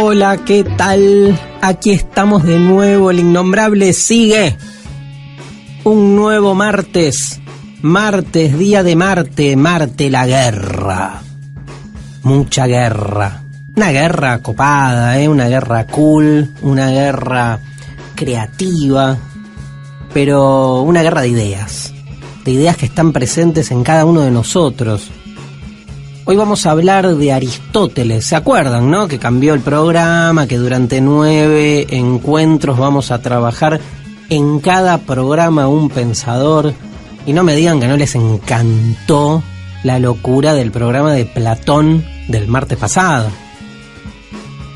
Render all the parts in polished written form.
Hola, ¿qué tal? Aquí estamos de nuevo, el innombrable sigue. Un nuevo martes, día de Marte, la guerra. Mucha guerra. Una guerra copada, una guerra cool, una guerra creativa, pero una guerra de ideas que están presentes en cada uno de nosotros. Hoy vamos a hablar de Aristóteles. ¿Se acuerdan, no? Que cambió el programa, que durante 9 encuentros vamos a trabajar en cada programa un pensador. Y no me digan que no les encantó la locura del programa de Platón del martes pasado.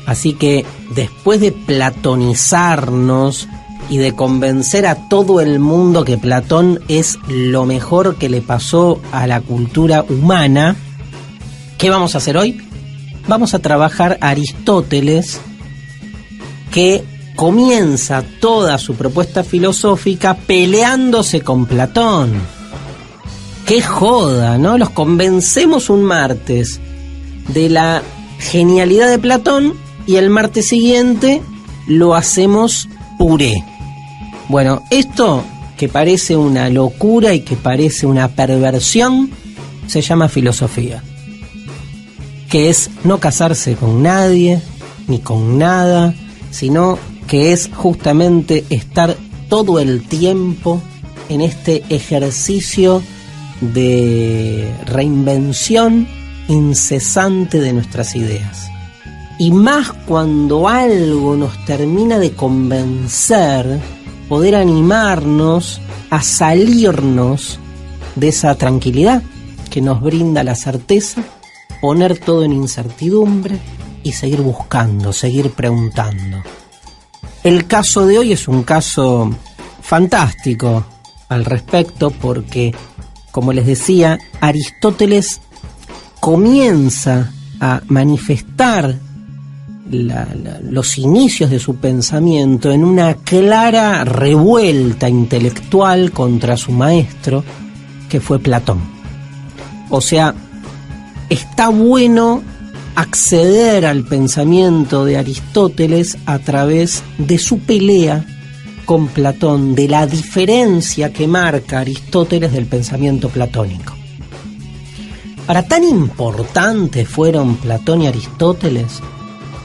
Así que después de platonizarnos y de convencer a todo el mundo que Platón es lo mejor que le pasó a la cultura humana, ¿qué vamos a hacer hoy? Vamos a trabajar a Aristóteles, que comienza toda su propuesta filosófica peleándose con Platón. ¡Qué joda!, ¿no? Los convencemos un martes de la genialidad de Platón y el martes siguiente lo hacemos puré. Bueno, esto que parece una locura y que parece una perversión se llama filosofía, que es no casarse con nadie ni con nada, sino que es justamente estar todo el tiempo en este ejercicio de reinvención incesante de nuestras ideas. Y más cuando algo nos termina de convencer, poder animarnos a salirnos de esa tranquilidad que nos brinda la certeza, poner todo en incertidumbre y seguir buscando, seguir preguntando. El caso de hoy es un caso fantástico al respecto porque, como les decía, Aristóteles comienza a manifestar los inicios de su pensamiento en una clara revuelta intelectual contra su maestro, que fue Platón. O sea, está bueno acceder al pensamiento de Aristóteles a través de su pelea con Platón, de la diferencia que marca Aristóteles del pensamiento platónico. Para tan importantes fueron Platón y Aristóteles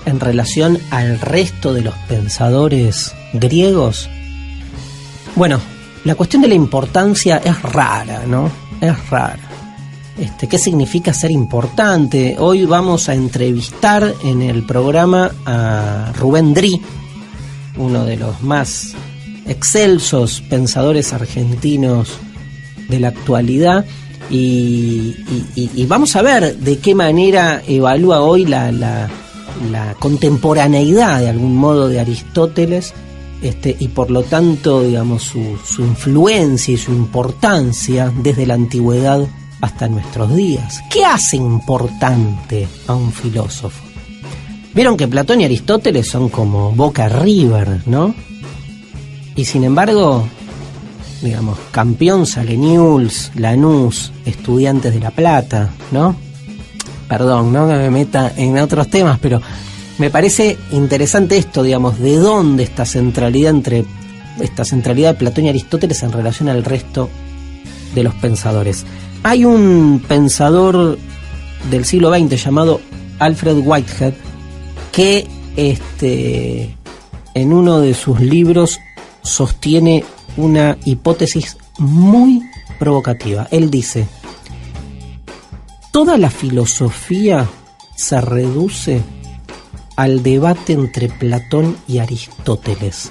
en relación al resto de los pensadores griegos. Bueno, la cuestión de la importancia es rara, ¿no? Es rara. ¿Qué significa ser importante? Hoy vamos a entrevistar en el programa a Rubén Dri, uno de los más excelsos pensadores argentinos de la actualidad, y vamos a ver de qué manera evalúa hoy la contemporaneidad de algún modo de Aristóteles, y por lo tanto, digamos, su influencia y su importancia desde la antigüedad hasta nuestros días. ¿Qué hace importante a un filósofo? Vieron que Platón y Aristóteles son como Boca River, ¿no? Y sin embargo, digamos, campeón sale Newell's, Lanús, Estudiantes de La Plata, ¿no? Perdón, no que me meta en otros temas, pero me parece interesante esto, digamos, de dónde esta centralidad de Platón y Aristóteles en relación al resto de los pensadores. Hay un pensador del siglo XX llamado Alfred Whitehead que en uno de sus libros sostiene una hipótesis muy provocativa. Él dice: toda la filosofía se reduce al debate entre Platón y Aristóteles.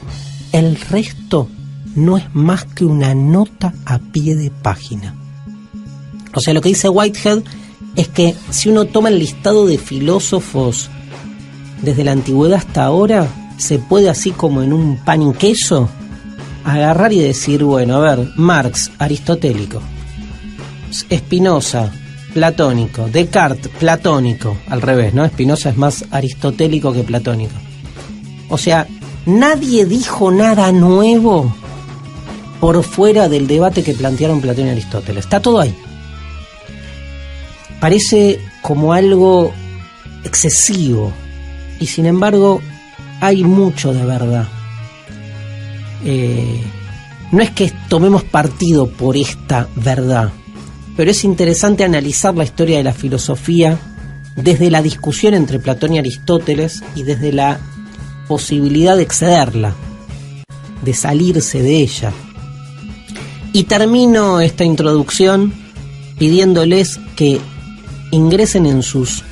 El resto no es más que una nota a pie de página. O sea, lo que dice Whitehead es que si uno toma el listado de filósofos desde la antigüedad hasta ahora, se puede, así como en un pan y queso, agarrar y decir, bueno, a ver, Marx, aristotélico, Spinoza, platónico, Descartes, platónico, al revés, ¿no? Spinoza es más aristotélico que platónico. O sea, nadie dijo nada nuevo por fuera del debate que plantearon Platón y Aristóteles. Está todo ahí. Parece como algo excesivo y sin embargo hay mucho de verdad. No es que tomemos partido por esta verdad, pero es interesante analizar la historia de la filosofía desde la discusión entre Platón y Aristóteles y desde la posibilidad de excederla, de salirse de ella. Y termino esta introducción pidiéndoles que ingresen en sus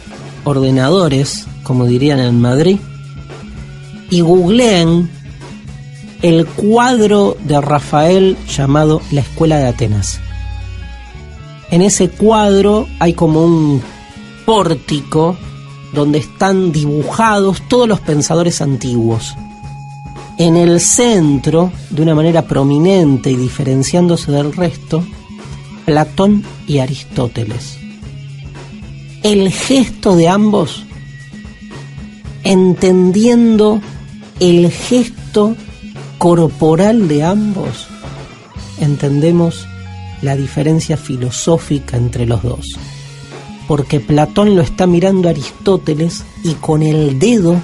ordenadores, como dirían en Madrid, y googleen el cuadro de Rafael llamado La Escuela de Atenas. En ese cuadro hay como un pórtico donde están dibujados todos los pensadores antiguos. En el centro, de una manera prominente y diferenciándose del resto, Platón y Aristóteles. El gesto de ambos, entendiendo el gesto corporal de ambos, entendemos la diferencia filosófica entre los dos. Porque Platón lo está mirando a Aristóteles y con el dedo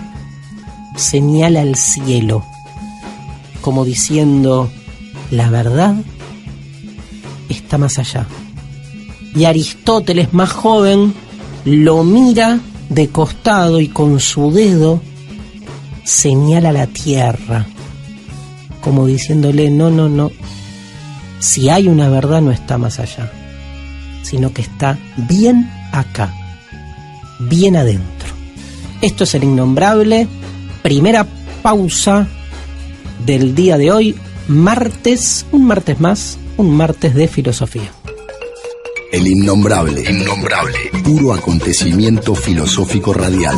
señala al cielo, como diciendo, la verdad está más allá. Y Aristóteles, más joven, lo mira de costado y con su dedo señala la tierra, como diciéndole, no, si hay una verdad no está más allá, sino que está bien acá, bien adentro. Esto es El Innombrable, primera pausa del día de hoy, martes, un martes más, un martes de filosofía. El Innombrable, puro acontecimiento filosófico radial.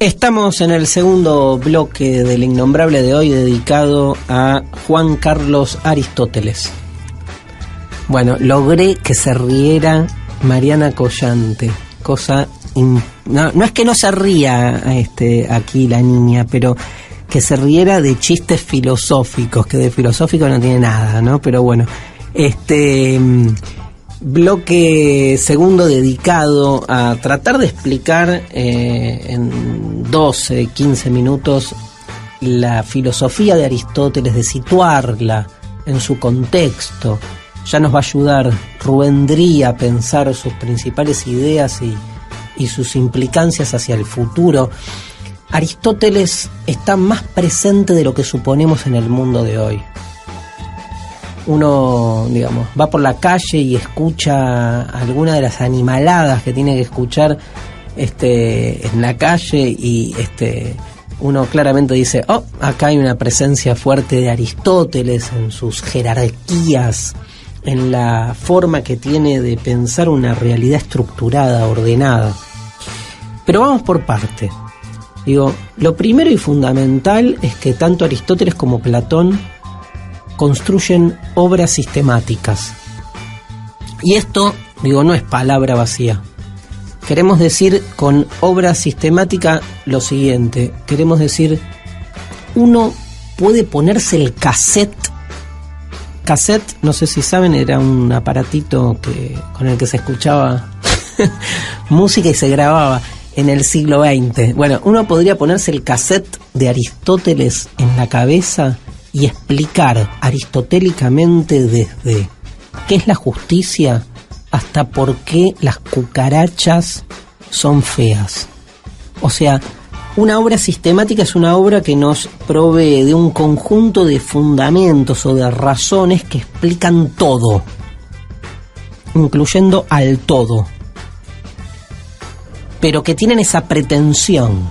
Estamos en el segundo bloque del Innombrable de hoy, dedicado a Juan Carlos Aristóteles. Bueno, logré que se riera Mariana Collante, cosa... No es que no se ría aquí la niña, pero que se riera de chistes filosóficos, que de filosófico no tiene nada, ¿no? Pero bueno, bloque segundo dedicado a tratar de explicar en 12, 15 minutos la filosofía de Aristóteles, de situarla en su contexto. Ya nos va a ayudar Rubén Drí a pensar sus principales ideas y sus implicancias hacia el futuro. Aristóteles está más presente de lo que suponemos en el mundo de hoy. Uno, digamos, va por la calle y escucha alguna de las animaladas que tiene que escuchar en la calle y uno claramente dice, acá hay una presencia fuerte de Aristóteles en sus jerarquías, en la forma que tiene de pensar una realidad estructurada, ordenada. Pero vamos por parte. Digo, lo primero y fundamental es que tanto Aristóteles como Platón construyen obras sistemáticas. Y esto, digo, no es palabra vacía. Queremos decir con obra sistemática lo siguiente. Queremos decir, uno puede ponerse el cassette. Cassette, no sé si saben, era un aparatito con el que se escuchaba música y se grababa en el siglo XX. Bueno, uno podría ponerse el cassette de Aristóteles en la cabeza y explicar aristotélicamente desde qué es la justicia hasta por qué las cucarachas son feas. O sea, una obra sistemática es una obra que nos provee de un conjunto de fundamentos o de razones que explican todo, incluyendo al todo, pero que tienen esa pretensión.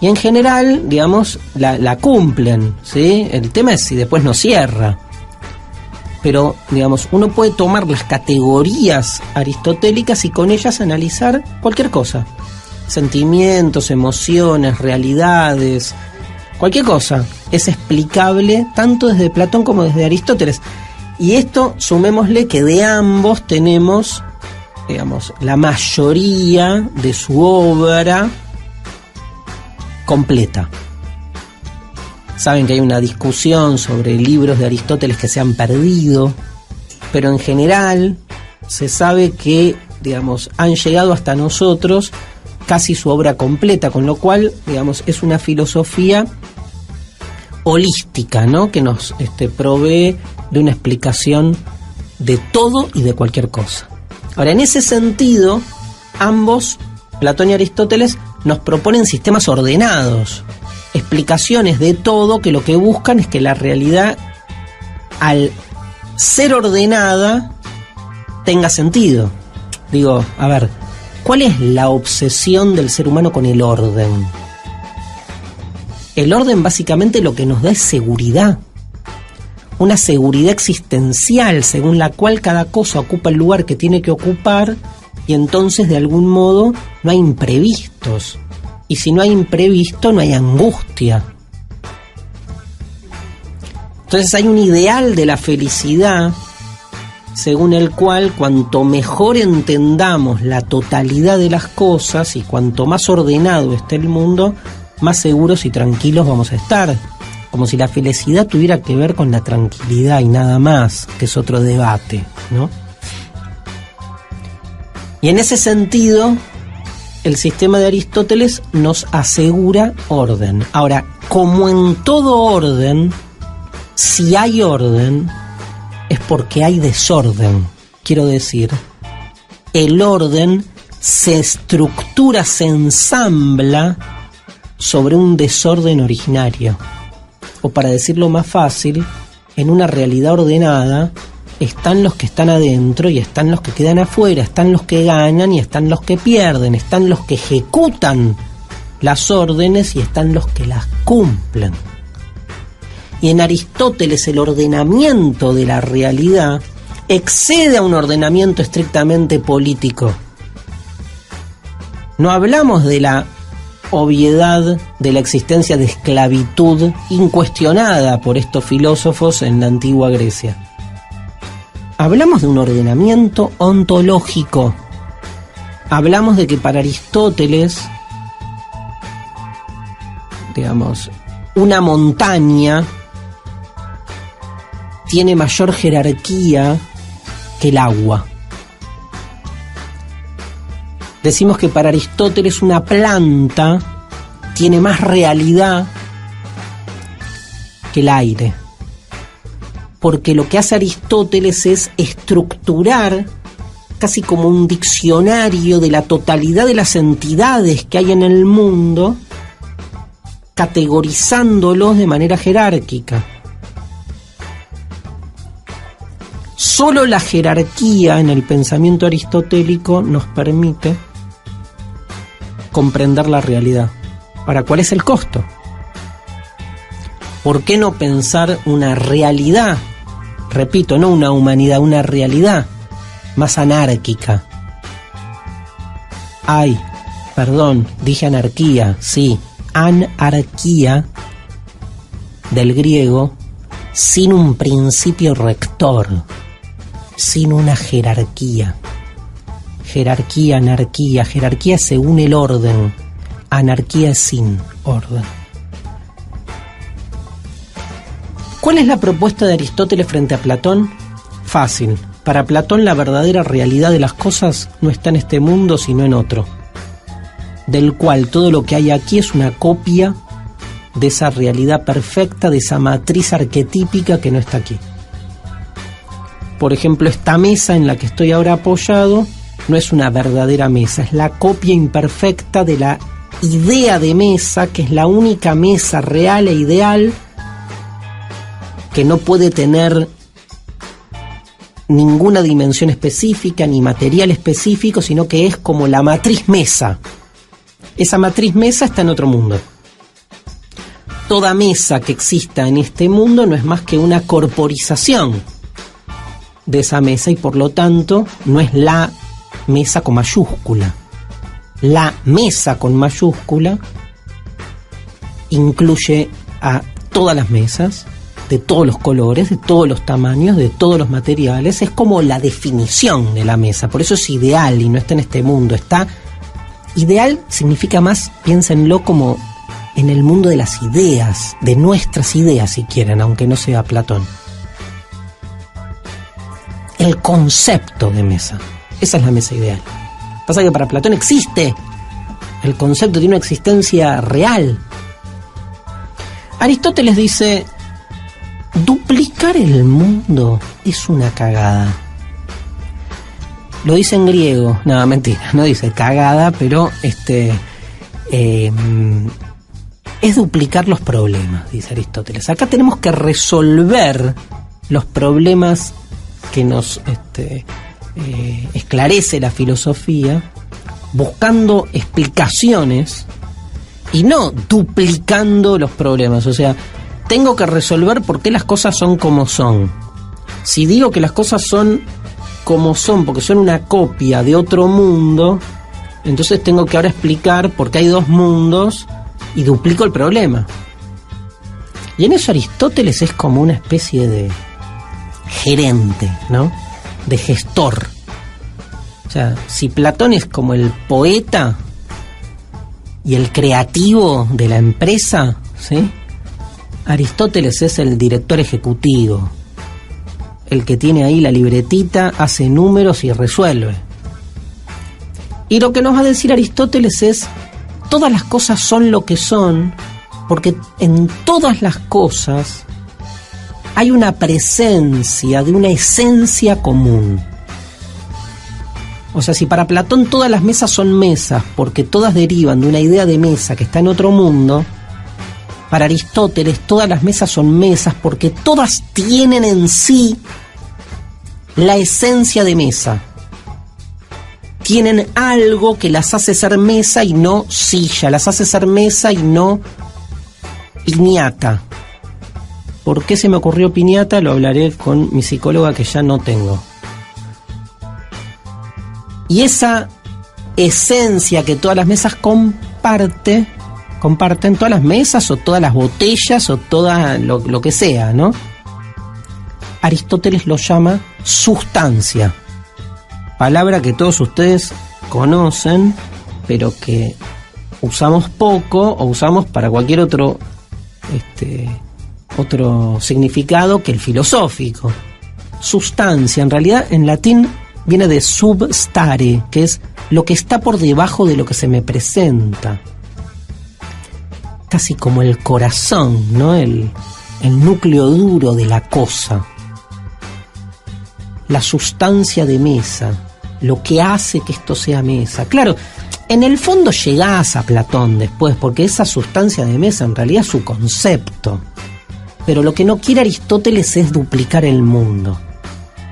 Y en general, digamos, la cumplen, ¿sí? El tema es si después no cierra. Pero, digamos, uno puede tomar las categorías aristotélicas y con ellas analizar cualquier cosa. Sentimientos, emociones, realidades, cualquier cosa es explicable tanto desde Platón como desde Aristóteles. Y esto, sumémosle que de ambos tenemos, digamos, la mayoría de su obra completa. Saben que hay una discusión sobre libros de Aristóteles que se han perdido, pero en general se sabe que, digamos, han llegado hasta nosotros casi su obra completa, con lo cual, digamos, es una filosofía holística, ¿no? Que nos provee de una explicación de todo y de cualquier cosa. Ahora, en ese sentido, ambos, Platón y Aristóteles, nos proponen sistemas ordenados, explicaciones de todo que lo que buscan es que la realidad, al ser ordenada, tenga sentido. Digo, a ver, ¿cuál es la obsesión del ser humano con el orden? El orden básicamente lo que nos da es seguridad. Una seguridad existencial según la cual cada cosa ocupa el lugar que tiene que ocupar y entonces de algún modo no hay imprevistos. Y si no hay imprevisto no hay angustia. Entonces hay un ideal de la felicidad según el cual cuanto mejor entendamos la totalidad de las cosas y cuanto más ordenado esté el mundo, más seguros y tranquilos vamos a estar. Como si la felicidad tuviera que ver con la tranquilidad y nada más, que es otro debate, ¿no? Y en ese sentido, el sistema de Aristóteles nos asegura orden. Ahora, como en todo orden, si hay orden, es porque hay desorden. Quiero decir, el orden se estructura, se ensambla sobre un desorden originario. O para decirlo más fácil, en una realidad ordenada están los que están adentro y están los que quedan afuera, están los que ganan y están los que pierden, están los que ejecutan las órdenes y están los que las cumplen. Y en Aristóteles el ordenamiento de la realidad excede a un ordenamiento estrictamente político. No hablamos de la obviedad de la existencia de esclavitud incuestionada por estos filósofos en la antigua Grecia. Hablamos de un ordenamiento ontológico. Hablamos de que para Aristóteles, digamos, una montaña tiene mayor jerarquía que el agua. Decimos que para Aristóteles una planta tiene más realidad que el aire. Porque lo que hace Aristóteles es estructurar casi como un diccionario de la totalidad de las entidades que hay en el mundo, categorizándolos de manera jerárquica. Solo la jerarquía en el pensamiento aristotélico nos permite comprender la realidad. Ahora, ¿cuál es el costo? ¿Por qué no pensar una realidad? Repito, no una humanidad, una realidad más anárquica. Dije anarquía, sí, anarquía del griego, sin un principio rector, sin una jerarquía. Jerarquía, anarquía. Jerarquía es según el orden. Anarquía es sin orden. ¿Cuál es la propuesta de Aristóteles frente a Platón? Fácil. Para Platón la verdadera realidad de las cosas no está en este mundo sino en otro, del cual todo lo que hay aquí es una copia de esa realidad perfecta, de esa matriz arquetípica que no está aquí. Por ejemplo, esta mesa en la que estoy ahora apoyado no es una verdadera mesa, es la copia imperfecta de la idea de mesa, que es la única mesa real e ideal que no puede tener ninguna dimensión específica ni material específico, sino que es como la matriz mesa. Esa matriz mesa está en otro mundo. Toda mesa que exista en este mundo no es más que una corporización de esa mesa y por lo tanto no es la mesa con mayúscula. La mesa con mayúscula incluye a todas las mesas, de todos los colores, de todos los tamaños, de todos los materiales. Es como la definición de la mesa. Por eso es ideal y no está en este mundo. Ideal significa más, piénsenlo como en el mundo de las ideas, de nuestras ideas si quieren, aunque no sea Platón. El concepto de mesa. Esa es la mesa ideal. Pasa que para Platón existe El concepto tiene una existencia real. Aristóteles dice, duplicar el mundo es una cagada. Lo dice en griego, no, mentira, no dice cagada, pero es duplicar los problemas, dice Aristóteles. Acá tenemos que resolver los problemas que nos esclarece la filosofía, buscando explicaciones y no duplicando los problemas. O sea, tengo que resolver por qué las cosas son como son. Si digo que las cosas son como son porque son una copia de otro mundo, entonces tengo que ahora explicar por qué hay dos mundos y duplico el problema. Y en eso Aristóteles es como una especie de gerente, ¿no? De gestor. O sea, si Platón es como el poeta y el creativo de la empresa, ¿sí? Aristóteles es el director ejecutivo, el que tiene ahí la libretita, hace números y resuelve. Y lo que nos va a decir Aristóteles es, todas las cosas son lo que son, porque en todas las cosas hay una presencia de una esencia común. O sea, si para Platón todas las mesas son mesas, porque todas derivan de una idea de mesa que está en otro mundo, para Aristóteles todas las mesas son mesas porque todas tienen en sí la esencia de mesa. Tienen algo que las hace ser mesa y no silla, las hace ser mesa y no piñata. ¿Por qué se me ocurrió piñata? Lo hablaré con mi psicóloga, que ya no tengo. Y esa esencia que todas las mesas comparten todas las mesas o todas las botellas o toda lo que sea, ¿no? Aristóteles lo llama sustancia. Palabra que todos ustedes conocen, pero que usamos poco o usamos para cualquier otro significado que el filosófico. Sustancia, en realidad en latín viene de substare, que es lo que está por debajo de lo que se me presenta. Casi como el corazón, ¿no? El núcleo duro de la cosa. La sustancia de mesa, lo que hace que esto sea mesa. Claro, en el fondo llegás a Platón después, porque esa sustancia de mesa en realidad es su concepto. Pero lo que no quiere Aristóteles es duplicar el mundo.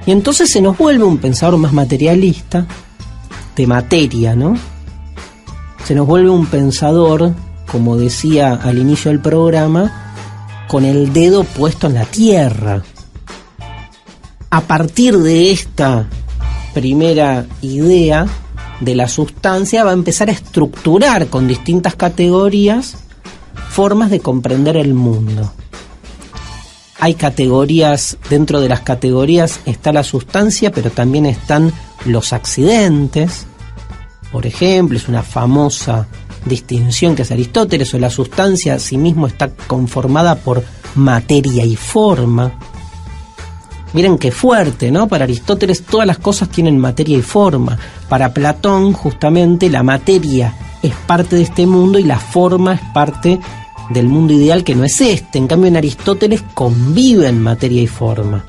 Y entonces se nos vuelve un pensador más materialista, de materia, ¿no? Se nos vuelve un pensador, como decía al inicio del programa, con el dedo puesto en la tierra. A partir de esta primera idea de la sustancia va a empezar a estructurar con distintas categorías formas de comprender el mundo. Hay categorías, dentro de las categorías está la sustancia, pero también están los accidentes. Por ejemplo, es una famosa distinción que hace Aristóteles, o la sustancia a sí mismo está conformada por materia y forma. Miren qué fuerte, ¿no? Para Aristóteles todas las cosas tienen materia y forma. Para Platón, justamente, la materia es parte de este mundo y la forma es parte del mundo ideal, que no es este. En cambio, en Aristóteles conviven materia y forma.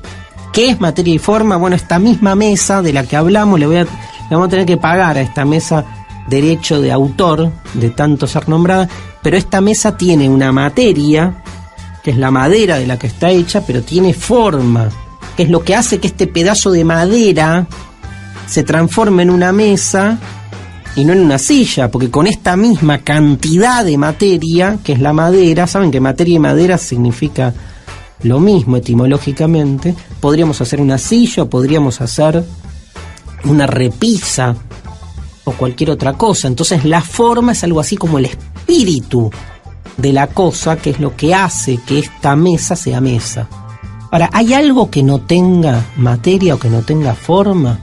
¿Qué es materia y forma? Bueno, esta misma mesa de la que hablamos, le vamos a tener que pagar a esta mesa derecho de autor, de tanto ser nombrada, pero esta mesa tiene una materia, que es la madera de la que está hecha, pero tiene forma, que es lo que hace que este pedazo de madera se transforme en una mesa y no en una silla, porque con esta misma cantidad de materia, que es la madera, saben que materia y madera significa lo mismo etimológicamente, podríamos hacer una silla o podríamos hacer una repisa o cualquier otra cosa. Entonces la forma es algo así como el espíritu de la cosa, que es lo que hace que esta mesa sea mesa. Ahora, ¿hay algo que no tenga materia o que no tenga forma?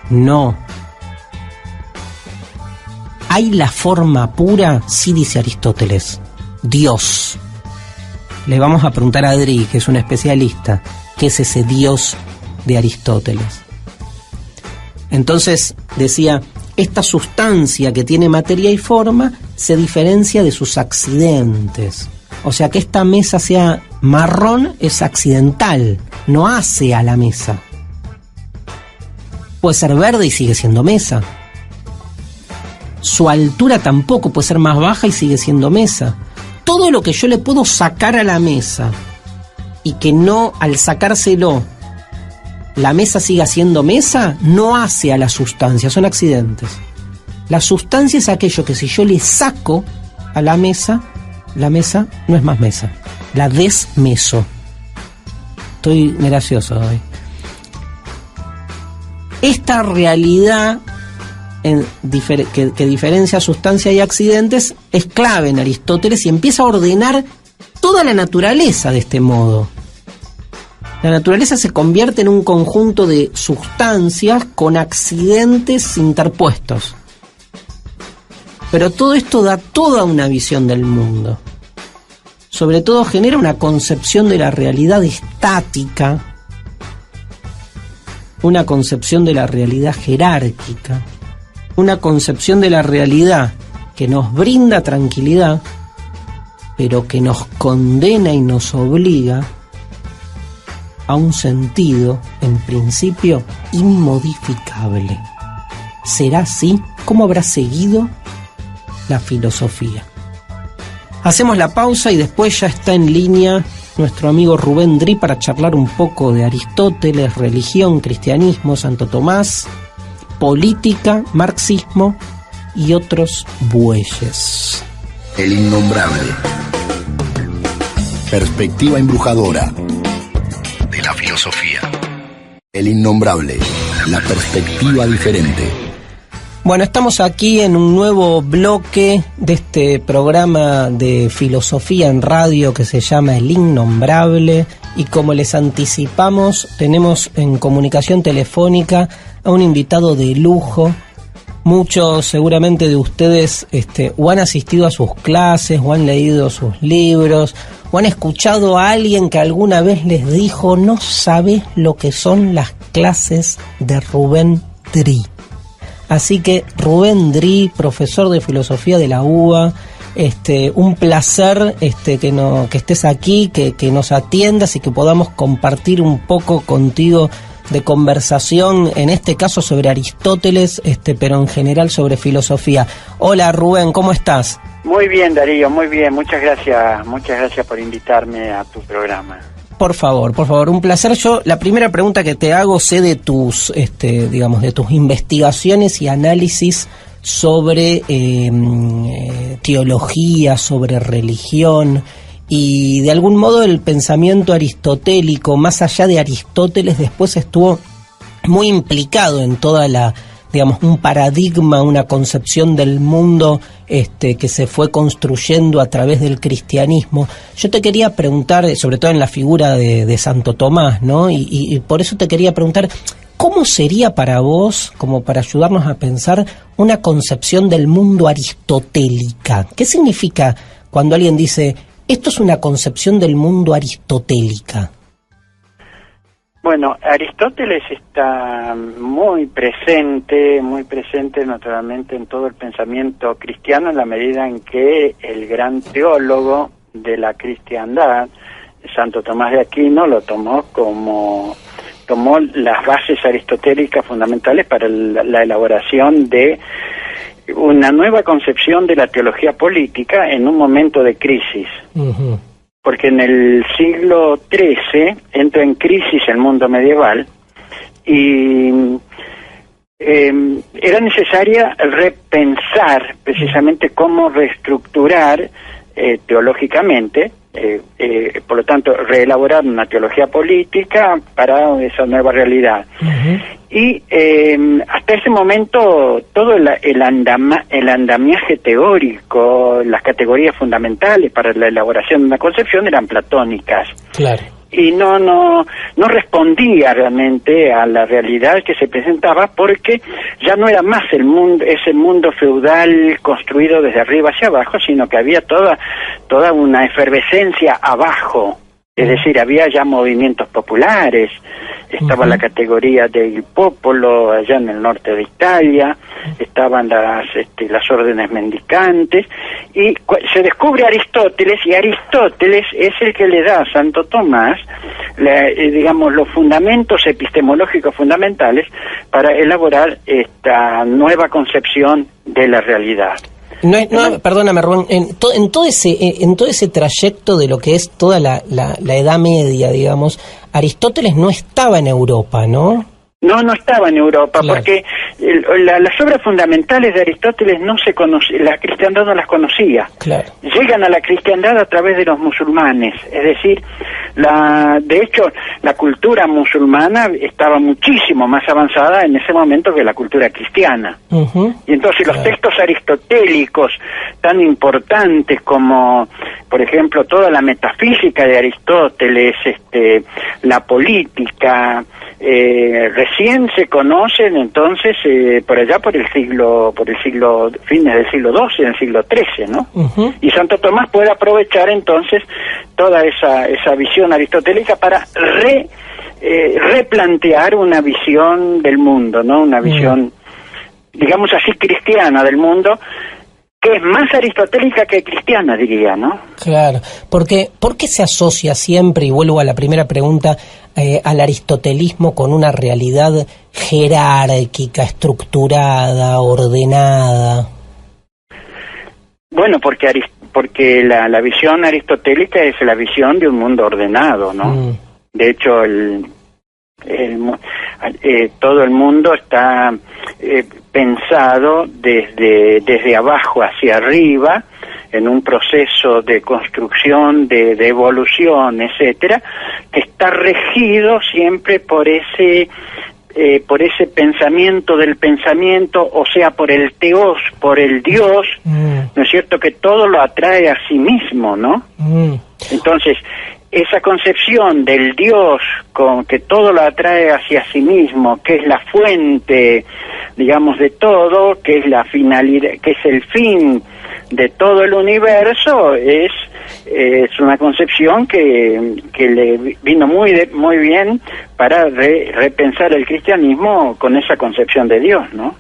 No. ¿Hay la forma pura? Sí, dice Aristóteles. Dios. Le vamos a preguntar a Adri, que es un especialista, ¿qué es ese Dios de Aristóteles? Entonces decía, esta sustancia que tiene materia y forma se diferencia de sus accidentes. O sea, que esta mesa sea marrón es accidental, no hace a la mesa. Puede ser verde y sigue siendo mesa. Su altura tampoco puede ser más baja y sigue siendo mesa. Todo lo que yo le puedo sacar a la mesa y que no, al sacárselo, la mesa siga siendo mesa, no hace a la sustancia, son accidentes. La sustancia es aquello que si yo le saco a la mesa no es más mesa. La desmeso. Estoy gracioso hoy. Esta realidad que diferencia sustancia y accidentes es clave en Aristóteles y empieza a ordenar toda la naturaleza de este modo. La naturaleza se convierte en un conjunto de sustancias con accidentes interpuestos. Pero todo esto da toda una visión del mundo. Sobre todo genera una concepción de la realidad estática, una concepción de la realidad jerárquica, una concepción de la realidad que nos brinda tranquilidad, pero que nos condena y nos obliga a un sentido, en principio, inmodificable. ¿Será así? ¿Cómo habrá seguido la filosofía? Hacemos la pausa y después ya está en línea nuestro amigo Rubén Dri para charlar un poco de Aristóteles, religión, cristianismo, Santo Tomás, política, marxismo y otros bueyes. El innombrable. Perspectiva embrujadora de la filosofía. El innombrable. La perspectiva diferente. Bueno, estamos aquí en un nuevo bloque de este programa de filosofía en radio que se llama El Innombrable, y como les anticipamos, tenemos en comunicación telefónica a un invitado de lujo. Muchos seguramente de ustedes o han asistido a sus clases, o han leído sus libros, o han escuchado a alguien que alguna vez les dijo: no sabes lo que son las clases de Rubén Dri. Así que Rubén Dri, profesor de filosofía de la UBA, un placer que estés aquí, que nos atiendas y que podamos compartir un poco contigo de conversación, en este caso sobre Aristóteles, pero en general sobre filosofía. Hola Rubén, ¿cómo estás? Muy bien, Darío, muy bien, muchas gracias por invitarme a tu programa. Por favor, un placer. Yo, la primera pregunta que te hago, sé de tus, de tus investigaciones y análisis sobre teología, sobre religión, y de algún modo el pensamiento aristotélico, más allá de Aristóteles, después estuvo muy implicado en toda la, un paradigma, una concepción del mundo que se fue construyendo a través del cristianismo. Yo te quería preguntar, sobre todo en la figura de Santo Tomás, ¿no? Y por eso te quería preguntar, ¿cómo sería para vos, como para ayudarnos a pensar, una concepción del mundo aristotélica? ¿Qué significa cuando alguien dice, esto es una concepción del mundo aristotélica? Bueno, Aristóteles está muy presente naturalmente en todo el pensamiento cristiano, en la medida en que el gran teólogo de la cristiandad, Santo Tomás de Aquino, tomó las bases aristotélicas fundamentales para la elaboración de una nueva concepción de la teología política en un momento de crisis. Uh-huh. Porque en el siglo XIII entra en crisis el mundo medieval y era necesaria repensar precisamente cómo reestructurar teológicamente, por lo tanto reelaborar una teología política para esa nueva realidad. Uh-huh. Y hasta ese momento todo el andamiaje teórico, las categorías fundamentales para la elaboración de una concepción eran platónicas. Claro. Y no respondía realmente a la realidad que se presentaba, porque ya no era más ese mundo feudal construido desde arriba hacia abajo, sino que había toda una efervescencia abajo. Es decir, había ya movimientos populares, estaba la categoría del popolo allá en el norte de Italia, estaban las órdenes mendicantes, y se descubre Aristóteles, y Aristóteles es el que le da a Santo Tomás, digamos, los fundamentos epistemológicos fundamentales para elaborar esta nueva concepción de la realidad. Perdóname, Rubén, en todo ese trayecto de lo que es toda la Edad Media, digamos, Aristóteles no estaba en Europa, ¿no? No estaba en Europa, claro, porque las obras fundamentales de Aristóteles no se conocía, la cristiandad no las conocía. Claro. Llegan a la cristiandad a través de los musulmanes, es decir, de hecho, la cultura musulmana estaba muchísimo más avanzada en ese momento que la cultura cristiana. Y entonces los textos aristotélicos tan importantes como, por ejemplo, toda la metafísica de Aristóteles, la política, recién se conocen entonces por allá por el siglo fines del siglo XII, en el siglo XIII, ¿no? Y Santo Tomás puede aprovechar entonces toda esa visión aristotélica para replantear una visión del mundo, ¿no? Una visión, digamos así, cristiana del mundo, que es más aristotélica que cristiana, diría, ¿no? Claro, porque ¿por qué se asocia siempre, y vuelvo a la primera pregunta, al aristotelismo con una realidad jerárquica, estructurada, ordenada? Bueno, porque la visión aristotélica es la visión de un mundo ordenado, ¿no? De hecho, todo el mundo está pensado desde abajo hacia arriba, en un proceso de construcción, de evolución, etcétera, que está regido siempre por ese pensamiento del pensamiento, o sea, por el teos, por el Dios, ¿no es cierto?, que todo lo atrae a sí mismo, ¿no? Entonces, esa concepción del Dios con que todo lo atrae hacia sí mismo, que es la fuente, digamos, de todo, que es la finalidad, que es el fin de todo el universo, es una concepción que le vino muy bien para repensar el cristianismo con esa concepción de Dios, ¿no?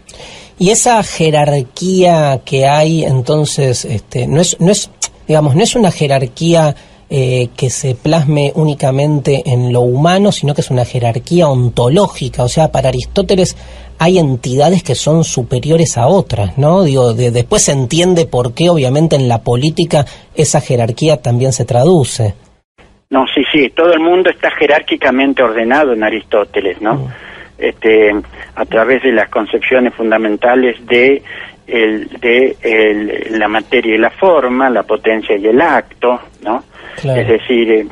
Y esa jerarquía que hay, entonces, no es una jerarquía que se plasme únicamente en lo humano, sino que es una jerarquía ontológica. O sea, para Aristóteles hay entidades que son superiores a otras, ¿no? Después se entiende por qué, obviamente, en la política esa jerarquía también se traduce. No, sí, todo el mundo está jerárquicamente ordenado en Aristóteles, ¿no? A través de las concepciones fundamentales de la materia y la forma, la potencia y el acto, ¿no? Claro. Es decir,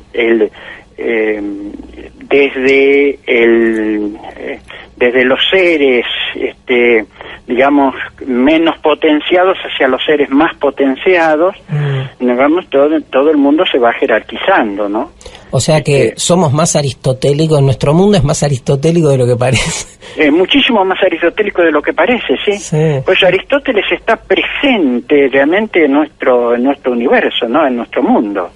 desde los seres, digamos, menos potenciados hacia los seres más potenciados, digamos, todo el mundo se va jerarquizando, ¿no? O sea que somos más aristotélicos, nuestro mundo es más aristotélico de lo que parece. Muchísimo más aristotélico de lo que parece, sí. Pues Aristóteles está presente realmente en nuestro universo, ¿no? En nuestro mundo.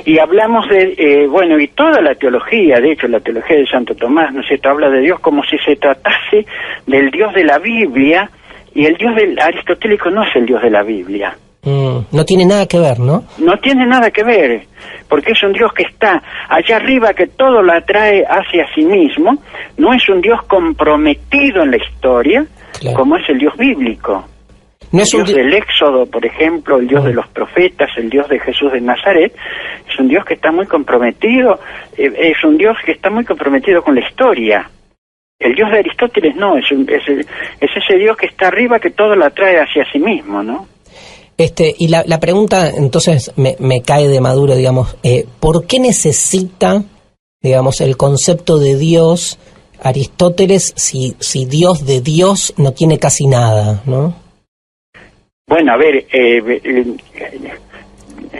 Y hablamos y toda la teología, de hecho la teología de Santo Tomás, ¿no es cierto?, habla de Dios como si se tratase del Dios de la Biblia, y el Dios aristotélico no es el Dios de la Biblia. No tiene nada que ver, ¿no? No tiene nada que ver, porque es un Dios que está allá arriba, que todo lo atrae hacia sí mismo. No es un Dios comprometido en la historia, claro, como es el Dios bíblico. No es el Dios del Éxodo, por ejemplo, el Dios de los profetas, el Dios de Jesús de Nazaret, es un Dios que está muy comprometido, es un Dios que está muy comprometido con la historia. El Dios de Aristóteles no, es ese Dios que está arriba, que todo lo atrae hacia sí mismo, ¿no? Y la pregunta, entonces, me cae de maduro, digamos, ¿por qué necesita, digamos, el concepto de Dios Aristóteles si Dios de Dios no tiene casi nada, ¿no? Bueno, a ver,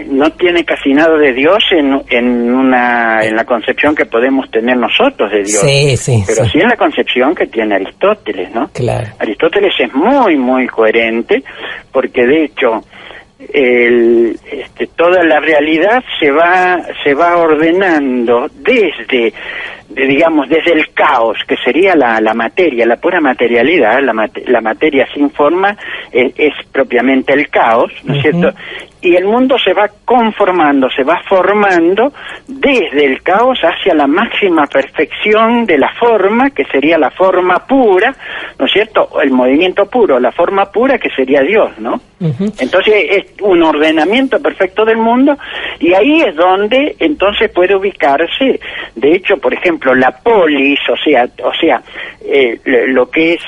no tiene casi nada de Dios en la concepción que podemos tener nosotros de Dios. Sí, pero sí en la concepción que tiene Aristóteles, ¿no? Claro. Aristóteles es muy, muy coherente, porque de hecho toda la realidad se va ordenando desde el caos, que sería la materia, la pura materialidad, la materia sin forma es propiamente el caos, ¿no es cierto? Y el mundo se va conformando, se va formando desde el caos hacia la máxima perfección de la forma, que sería la forma pura, ¿no es cierto? El movimiento puro, la forma pura, que sería Dios, ¿no? Entonces es un ordenamiento perfecto del mundo, y ahí es donde entonces puede ubicarse, de hecho, por ejemplo, la polis, o sea, lo que es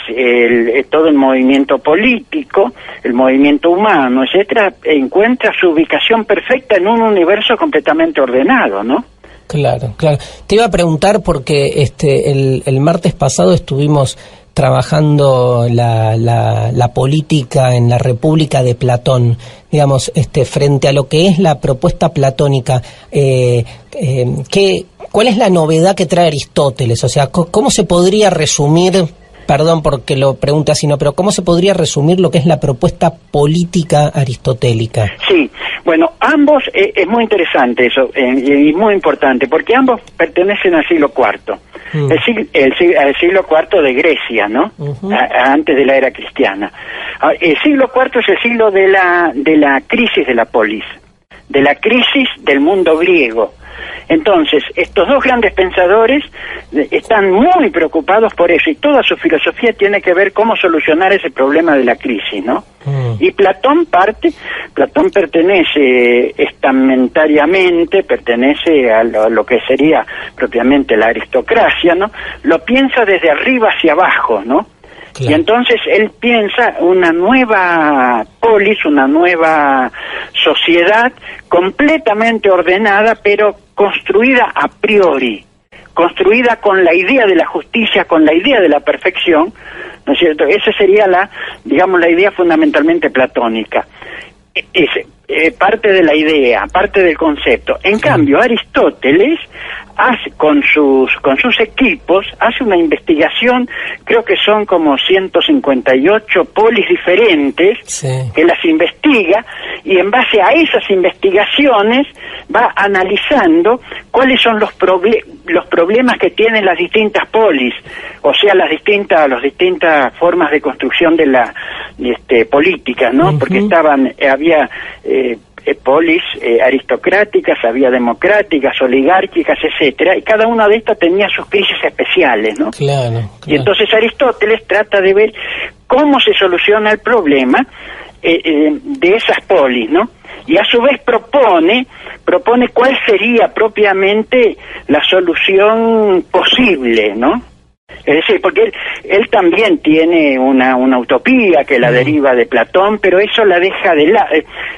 todo el movimiento político, el movimiento humano, etcétera, encuentra su ubicación perfecta en un universo completamente ordenado, ¿no? Claro. Te iba a preguntar porque el martes pasado estuvimos trabajando la política en la República de Platón, digamos, frente a lo que es la propuesta platónica. ¿Cuál es la novedad que trae Aristóteles? O sea, ¿cómo se podría resumir, perdón porque lo pregunte así, pero cómo se podría resumir lo que es la propuesta política aristotélica? Sí, bueno, ambos, es muy interesante eso, y muy importante, porque ambos pertenecen al siglo IV. El siglo IV de Grecia, ¿no? Antes de la era cristiana. El siglo IV es el siglo de la crisis de la polis, de la crisis del mundo griego. Entonces, estos dos grandes pensadores están muy preocupados por eso, y toda su filosofía tiene que ver cómo solucionar ese problema de la crisis, ¿no? Y Platón pertenece estamentariamente, pertenece a lo que sería propiamente la aristocracia, ¿no? Lo piensa desde arriba hacia abajo, ¿no? Claro. Y entonces él piensa una nueva polis, una nueva sociedad completamente ordenada, pero construida a priori, construida con la idea de la justicia, con la idea de la perfección, ¿no es cierto? Esa sería la idea fundamentalmente platónica. Es parte de la idea, parte del concepto. En cambio, Aristóteles hace con sus equipos, hace una investigación, creo que son como 158 polis diferentes, que las investiga, y en base a esas investigaciones va analizando cuáles son los problemas que tienen las distintas polis, o sea, las distintas formas de construcción de la política, ¿no? Porque había polis aristocráticas, había democráticas, oligárquicas, etcétera, y cada una de estas tenía sus crisis especiales, ¿no? Claro. Y entonces Aristóteles trata de ver cómo se soluciona el problema de esas polis, ¿no? Y a su vez propone cuál sería propiamente la solución posible, ¿no? Es decir, porque él también tiene una utopía que la deriva de Platón, pero eso la deja de lado.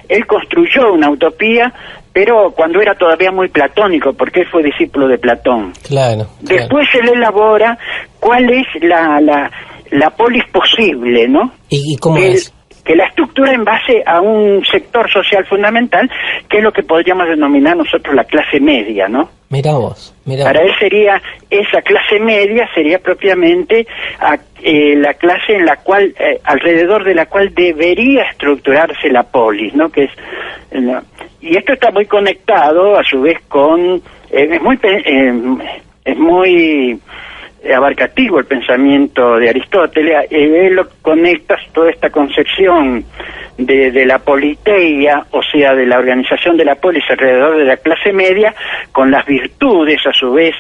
Él construyó una utopía, pero cuando era todavía muy platónico, porque él fue discípulo de Platón. Claro. Después él elabora cuál es la polis posible, ¿no? ¿Y cómo es? Que la estructura en base a un sector social fundamental, que es lo que podríamos denominar nosotros la clase media, ¿no? Mirá vos. Para él sería, esa clase media sería propiamente la clase en la cual, alrededor de la cual debería estructurarse la polis, ¿no? Y esto está muy conectado, a su vez, con, es muy abarcativo el pensamiento de Aristóteles. Él lo conecta, toda esta concepción de la politeia, o sea, de la organización de la polis alrededor de la clase media, con las virtudes, a su vez,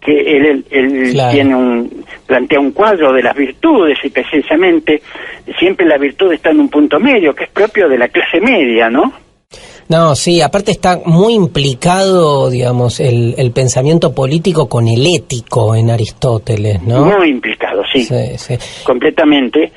que él claro, plantea un cuadro de las virtudes, y precisamente siempre la virtud está en un punto medio, que es propio de la clase media, ¿no? No, sí, aparte está muy implicado, digamos, el pensamiento político con el ético en Aristóteles, ¿no? Muy implicado, sí. Completamente.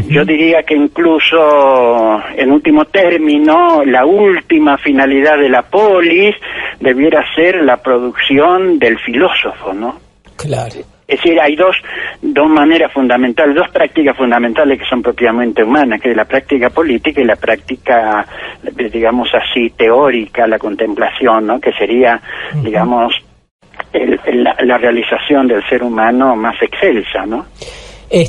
Yo diría que incluso, en último término, la última finalidad de la polis debiera ser la producción del filósofo, ¿no? Claro. Es decir, hay dos maneras fundamentales, dos prácticas fundamentales que son propiamente humanas, que es la práctica política y la práctica, digamos así, teórica, la contemplación, ¿no? Que sería, digamos, la realización del ser humano más excelsa, ¿no?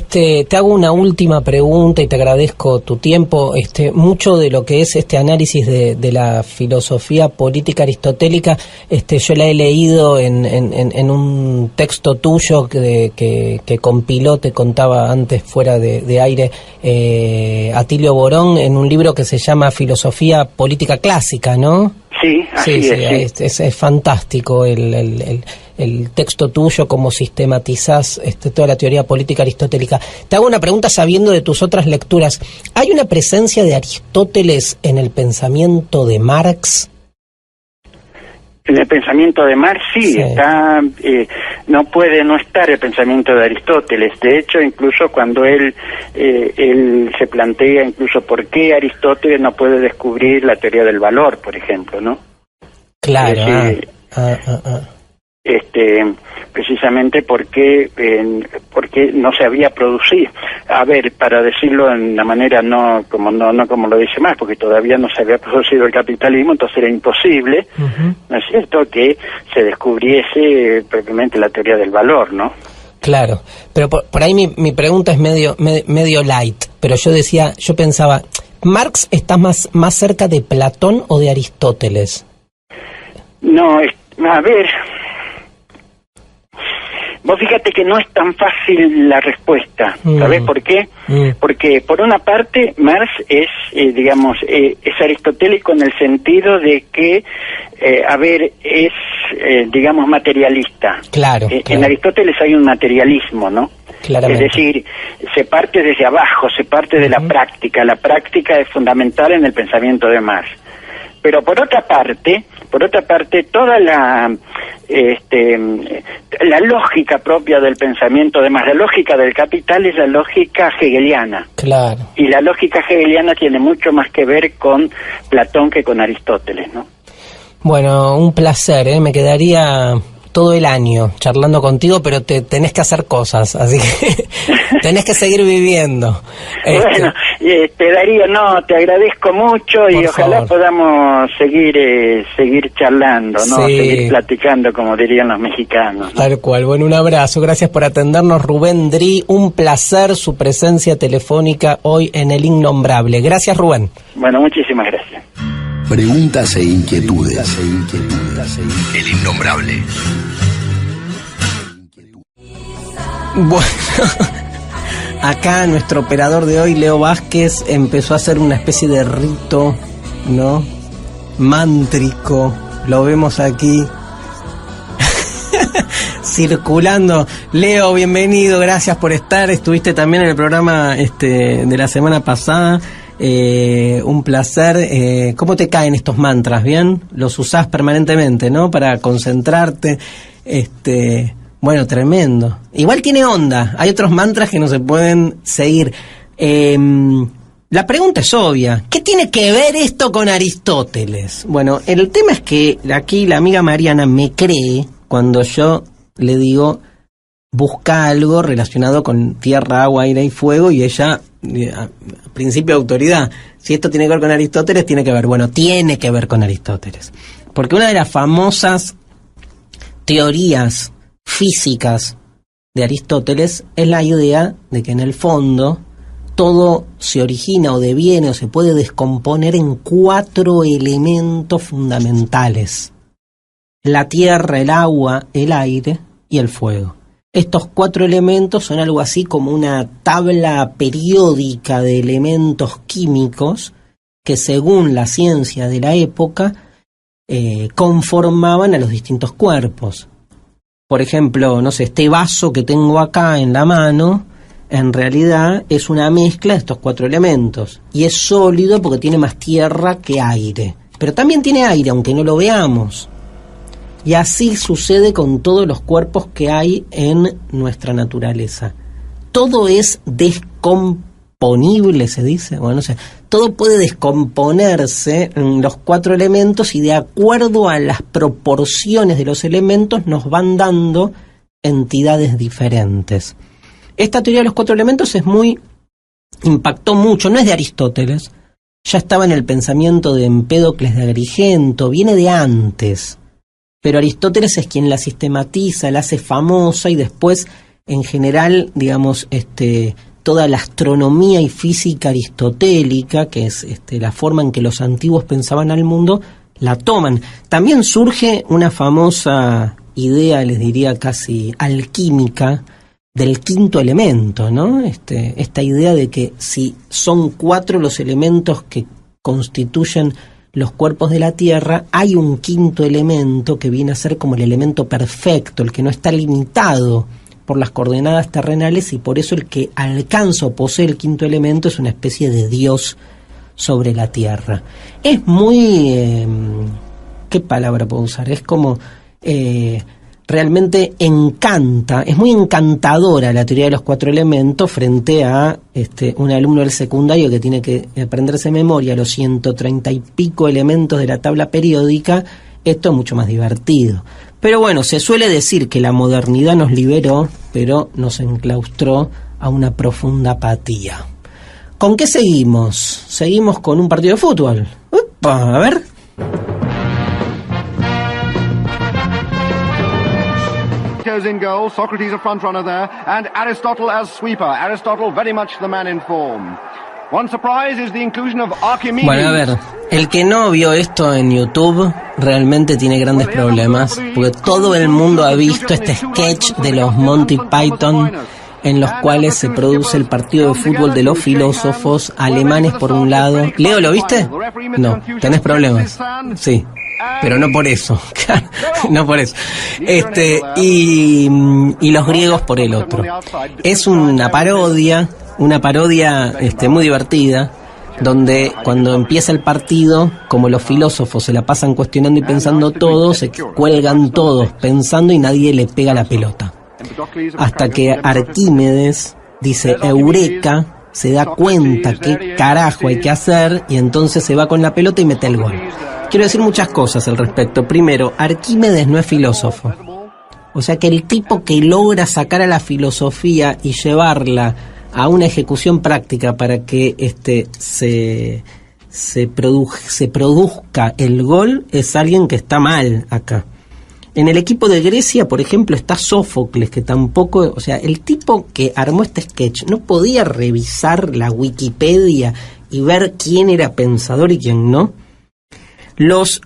Te hago una última pregunta y te agradezco tu tiempo. Mucho de lo que es este análisis de la filosofía política aristotélica, yo la he leído en un texto tuyo que compiló, te contaba antes fuera de aire, Atilio Borón, en un libro que se llama Filosofía Política Clásica, ¿no? Sí, así es. Es fantástico el texto tuyo, cómo sistematizás toda la teoría política aristotélica. Te hago una pregunta sabiendo de tus otras lecturas. ¿Hay una presencia de Aristóteles en el pensamiento de Marx? En el pensamiento de Marx sí. Está, no puede no estar el pensamiento de Aristóteles. De hecho, incluso cuando él se plantea incluso por qué Aristóteles no puede descubrir la teoría del valor, por ejemplo, ¿no? Claro. Precisamente porque no se había producido, a ver, para decirlo de una manera no como lo dice Marx, porque todavía no se había producido el capitalismo, entonces era imposible, ¿no es cierto?, que se descubriese propiamente la teoría del valor, ¿no? Claro, pero por ahí mi pregunta es medio light, pero yo pensaba, ¿Marx está más cerca de Platón o de Aristóteles? No, a ver, vos fíjate que no es tan fácil la respuesta. ¿Sabés por qué? Porque por una parte Marx es, es aristotélico en el sentido de que, es, materialista. Claro. En Aristóteles hay un materialismo, ¿no? Claramente. Es decir, se parte desde abajo, se parte de la práctica. La práctica es fundamental en el pensamiento de Marx. Pero por otra parte, toda la lógica propia del pensamiento de Marx, la lógica del capital es la lógica hegeliana. Claro. Y la lógica hegeliana tiene mucho más que ver con Platón que con Aristóteles, ¿no? Bueno, un placer, me quedaría todo el año charlando contigo, pero tenés que hacer cosas, así que tenés que seguir viviendo. Bueno, Darío, te agradezco mucho y ojalá podamos seguir charlando, ¿no? Sí. Seguir platicando, como dirían los mexicanos, ¿no? Tal cual. Bueno, un abrazo, gracias por atendernos, Rubén Dri, un placer su presencia telefónica hoy en El Innombrable. Gracias, Rubén. Bueno, muchísimas gracias. Preguntas e inquietudes. El Innombrable. Bueno, acá nuestro operador de hoy, Leo Vázquez, empezó a hacer una especie de rito, ¿no? Mántrico. Lo vemos aquí circulando. Leo, bienvenido, gracias por estar. Estuviste también en el programa de la semana pasada. Un placer. ¿Cómo te caen estos mantras? ¿Bien? Los usás permanentemente, ¿no? Para concentrarte. Bueno, tremendo. Igual tiene onda. Hay otros mantras que no se pueden seguir. La pregunta es obvia. ¿Qué tiene que ver esto con Aristóteles? Bueno, el tema es que aquí la amiga Mariana me cree cuando yo le digo busca algo relacionado con tierra, agua, aire y fuego, y ella, principio de autoridad, si esto tiene que ver con Aristóteles, tiene que ver. Bueno, tiene que ver con Aristóteles. Porque una de las famosas teorías físicas de Aristóteles es la idea de que en el fondo todo se origina o deviene o se puede descomponer en 4 elementos fundamentales: la tierra, el agua, el aire y el fuego. Estos 4 elementos son algo así como una tabla periódica de elementos químicos que, según la ciencia de la época, conformaban a los distintos cuerpos. Por ejemplo, no sé, este vaso que tengo acá en la mano, en realidad es una mezcla de estos 4 elementos. Y es sólido porque tiene más tierra que aire. Pero también tiene aire, aunque no lo veamos. Y así sucede con todos los cuerpos que hay en nuestra naturaleza. Todo es descomponible, se dice. Bueno, no sé. Todo puede descomponerse en los 4 elementos y de acuerdo a las proporciones de los elementos nos van dando entidades diferentes. Esta teoría de los 4 elementos impactó mucho, no es de Aristóteles, ya estaba en el pensamiento de Empédocles de Agrigento, viene de antes. Pero Aristóteles es quien la sistematiza, la hace famosa y después en general, digamos, toda la astronomía y física aristotélica, que es la forma en que los antiguos pensaban al mundo, la toman. También surge una famosa idea, les diría casi alquímica, del quinto elemento, ¿no? Esta idea de que si son 4 los elementos que constituyen los cuerpos de la Tierra, hay un quinto elemento que viene a ser como el elemento perfecto, el que no está limitado por las coordenadas terrenales, y por eso el que alcanza o posee el quinto elemento es una especie de Dios sobre la Tierra. Es muy... ¿qué palabra puedo usar? Es como... realmente encanta, es muy encantadora la teoría de los 4 elementos frente a un alumno del secundario que tiene que aprenderse de memoria los 130 y pico elementos de la tabla periódica. Esto es mucho más divertido. Pero bueno, se suele decir que la modernidad nos liberó, pero nos enclaustró a una profunda apatía. ¿Con qué seguimos? Seguimos con un partido de fútbol. ¡Upa! A ver... In goal, Socrates a front runner there, and Aristotle as sweeper. Aristotle very much the man in form. One surprise is the inclusion of Archimedes. Bueno, a ver, el que no vio esto en YouTube realmente tiene grandes problemas, porque todo el mundo ha visto este sketch de los Monty Python en los cuales se produce el partido de fútbol de los filósofos alemanes por un lado. Leo, ¿lo viste? No, tenés problemas. Sí. Pero no por eso, no por eso. Y los griegos por el otro. Es una parodia muy divertida, donde cuando empieza el partido, como los filósofos se la pasan cuestionando y pensando todo, se cuelgan todos pensando y nadie le pega la pelota. Hasta que Arquímedes dice Eureka, se da cuenta qué carajo hay que hacer y entonces se va con la pelota y mete el gol. Quiero decir muchas cosas al respecto. Primero, Arquímedes no es filósofo. O sea que el tipo que logra sacar a la filosofía y llevarla a una ejecución práctica para que se produzca el gol es alguien que está mal acá. En el equipo de Grecia, por ejemplo, está Sófocles, que tampoco... O sea, el tipo que armó este sketch no podía revisar la Wikipedia y ver quién era pensador y quién no. Los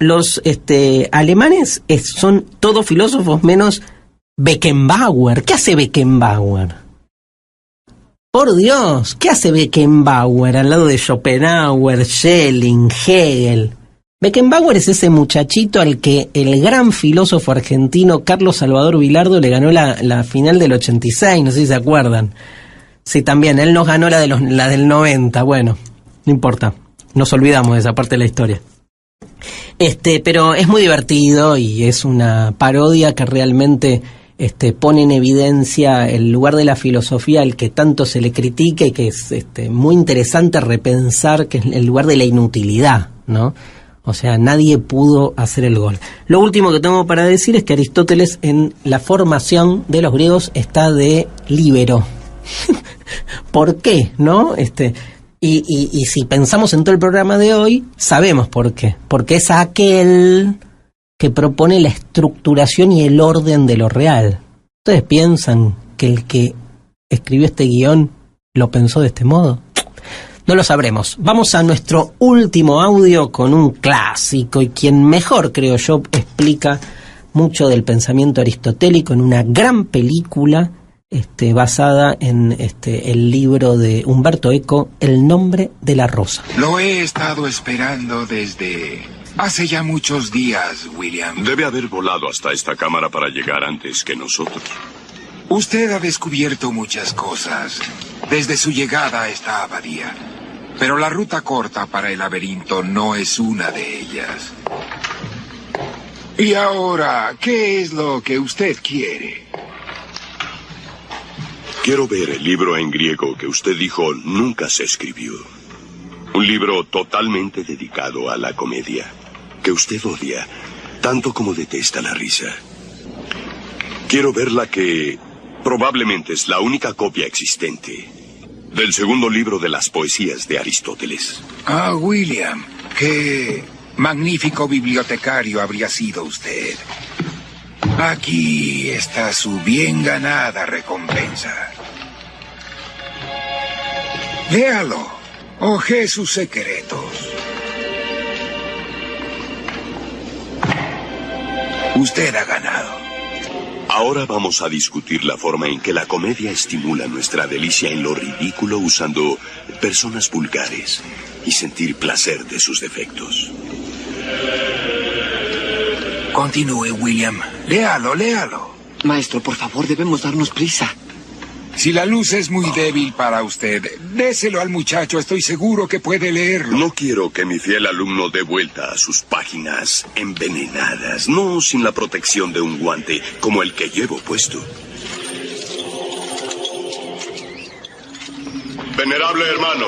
alemanes son todos filósofos menos Beckenbauer. ¿Qué hace Beckenbauer? Por Dios, ¿qué hace Beckenbauer al lado de Schopenhauer, Schelling, Hegel? Beckenbauer es ese muchachito al que el gran filósofo argentino Carlos Salvador Vilardo le ganó la final del 86, no sé si se acuerdan. Sí, también, él nos ganó la del 90, bueno, no importa, nos olvidamos de esa parte de la historia. Pero es muy divertido y es una parodia que realmente pone en evidencia el lugar de la filosofía al que tanto se le critica y que es muy interesante repensar que es el lugar de la inutilidad, ¿no? O sea, nadie pudo hacer el gol. Lo último que tengo para decir es que Aristóteles en la formación de los griegos está de líbero. ¿Por qué? ¿No? Y si pensamos en todo el programa de hoy, sabemos por qué. Porque es aquel que propone la estructuración y el orden de lo real. ¿Ustedes piensan que el que escribió este guión lo pensó de este modo? No lo sabremos. Vamos a nuestro último audio con un clásico y quien mejor, creo yo, explica mucho del pensamiento aristotélico en una gran película basada en el libro de Humberto Eco, El nombre de la rosa. Lo he estado esperando desde hace ya muchos días, William. Debe haber volado hasta esta cámara para llegar antes que nosotros. Usted ha descubierto muchas cosas desde su llegada a esta abadía. Pero la ruta corta para el laberinto no es una de ellas. Y ahora, ¿qué es lo que usted quiere? Quiero ver el libro en griego que usted dijo nunca se escribió. Un libro totalmente dedicado a la comedia, que usted odia, tanto como detesta la risa. Quiero ver la que probablemente es la única copia existente del segundo libro de las poesías de Aristóteles. Ah, William, qué magnífico bibliotecario habría sido usted. Aquí está su bien ganada recompensa. Léalo. Oje sus secretos. Usted ha ganado. Ahora vamos a discutir la forma en que la comedia estimula nuestra delicia en lo ridículo usando personas vulgares y sentir placer de sus defectos. Continúe, William. Léalo, léalo. Maestro, por favor, debemos darnos prisa. Si la luz es muy débil para usted, déselo al muchacho. Estoy seguro que puede leerlo. No quiero que mi fiel alumno dé vuelta a sus páginas envenenadas, no sin la protección de un guante como el que llevo puesto. Venerable hermano,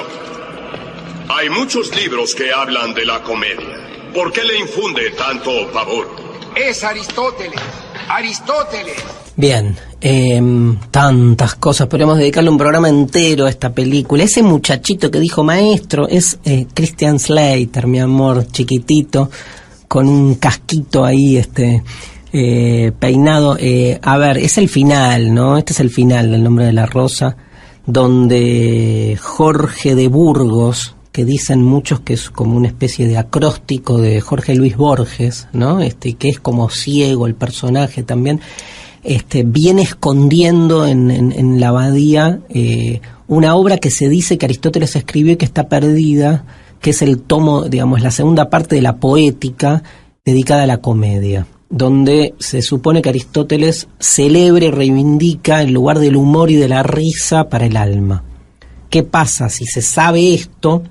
hay muchos libros que hablan de la comedia. ¿Por qué le infunde tanto pavor? Es Aristóteles. Aristóteles. Bien, tantas cosas, podríamos dedicarle un programa entero a esta película. Ese muchachito que dijo maestro es Christian Slater, mi amor, chiquitito, con un casquito ahí, peinado. A ver, es el final, ¿no? Este es el final del Nombre de la Rosa, donde Jorge de Burgos, que dicen muchos que es como una especie de acróstico de Jorge Luis Borges, ¿no? Que es como ciego el personaje también. Viene escondiendo en la abadía una obra que se dice que Aristóteles escribió y que está perdida, que es el tomo, digamos, la segunda parte de la Poética dedicada a la comedia, donde se supone que Aristóteles celebra y reivindica el lugar del humor y de la risa para el alma. ¿Qué pasa? Si se sabe esto,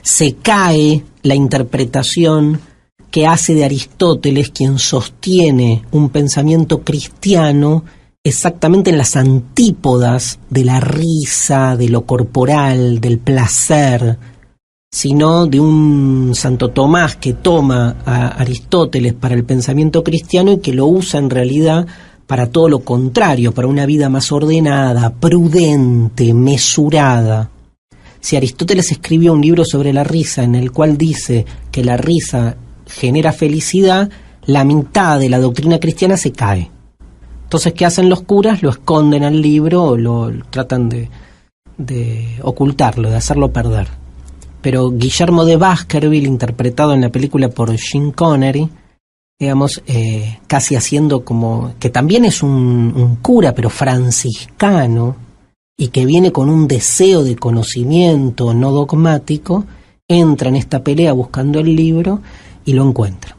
se cae la interpretación que hace de Aristóteles quien sostiene un pensamiento cristiano exactamente en las antípodas de la risa, de lo corporal, del placer, sino de un Santo Tomás que toma a Aristóteles para el pensamiento cristiano y que lo usa en realidad para todo lo contrario, para una vida más ordenada, prudente, mesurada. Si Aristóteles escribió un libro sobre la risa en el cual dice que la risa genera felicidad, la mitad de la doctrina cristiana se cae. Entonces, ¿qué hacen los curas? Lo esconden al libro o lo tratan de ocultarlo, de hacerlo perder. Pero Guillermo de Baskerville, interpretado en la película por Sean Connery, digamos, casi haciendo como que también es un cura, pero franciscano, y que viene con un deseo de conocimiento no dogmático, entra en esta pelea buscando el libro y lo encuentra.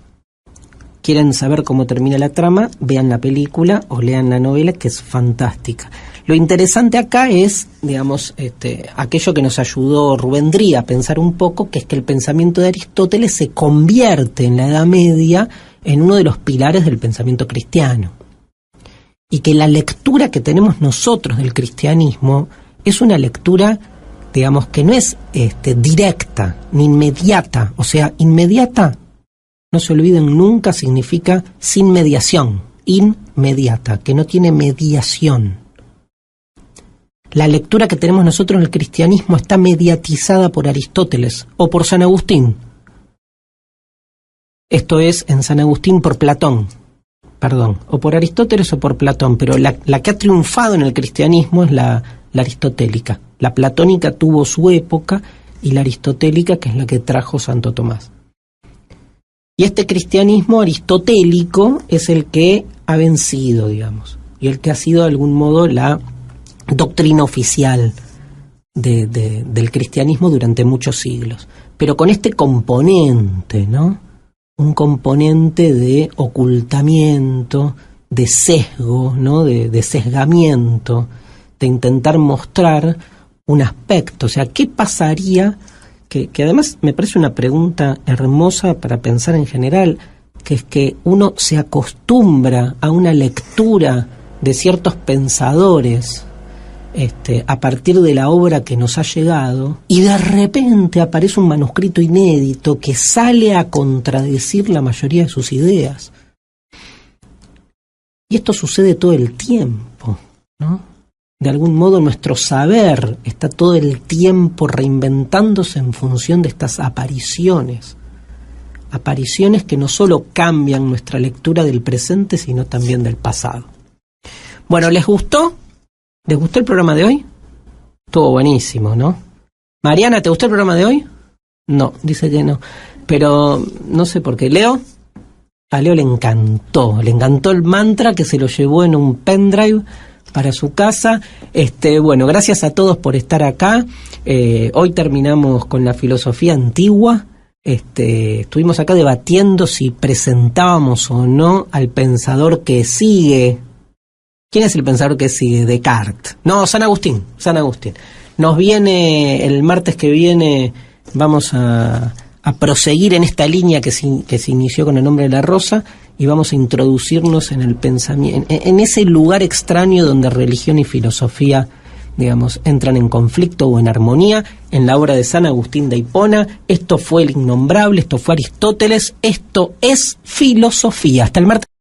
¿Quieren saber cómo termina la trama? Vean la película o lean la novela, que es fantástica. Lo interesante acá es, digamos, aquello que nos ayudó Rubén Dría a pensar un poco, que es que el pensamiento de Aristóteles se convierte en la Edad Media en uno de los pilares del pensamiento cristiano. Y que la lectura que tenemos nosotros del cristianismo es una lectura, digamos, que no es directa ni inmediata. O sea, inmediata, no se olviden nunca, significa sin mediación, inmediata, que no tiene mediación. La lectura que tenemos nosotros del cristianismo está mediatizada por Aristóteles o por San Agustín. Esto es, en San Agustín, por Platón. Perdón, o por Aristóteles o por Platón, pero la que ha triunfado en el cristianismo es la aristotélica. La platónica tuvo su época y la aristotélica, que es la que trajo Santo Tomás. Y este cristianismo aristotélico es el que ha vencido, digamos, y el que ha sido de algún modo la doctrina oficial del cristianismo durante muchos siglos. Pero con este componente, ¿no? Un componente de ocultamiento, de sesgo, ¿no? De sesgamiento, de intentar mostrar un aspecto. O sea, ¿qué pasaría? Que además me parece una pregunta hermosa para pensar en general, que es que uno se acostumbra a una lectura de ciertos pensadores a partir de la obra que nos ha llegado, y de repente aparece un manuscrito inédito que sale a contradecir la mayoría de sus ideas. Y esto sucede todo el tiempo, ¿no? De algún modo nuestro saber está todo el tiempo reinventándose en función de estas apariciones. apariciones que no solo cambian nuestra lectura del presente, sino también del pasado. Bueno, ¿les gustó? ¿Les gustó el programa de hoy? Estuvo buenísimo, ¿no? Mariana, ¿te gustó el programa de hoy? No, dice que no. Pero no sé por qué. ¿Leo? A Leo le encantó el mantra, que se lo llevó en un pendrive para su casa. Bueno, gracias a todos por estar acá. Hoy terminamos con la filosofía antigua. Estuvimos acá debatiendo si presentábamos o no al pensador que sigue. ¿Quién es el pensador que sigue? Descartes. No, San Agustín. Nos viene, el martes que viene, vamos a proseguir en esta línea que se inició con el nombre de la rosa, y vamos a introducirnos en el pensamiento, en ese lugar extraño donde religión y filosofía, digamos, entran en conflicto o en armonía, en la obra de San Agustín de Hipona. Esto fue El Innombrable, esto fue Aristóteles, esto es filosofía. Hasta el martes.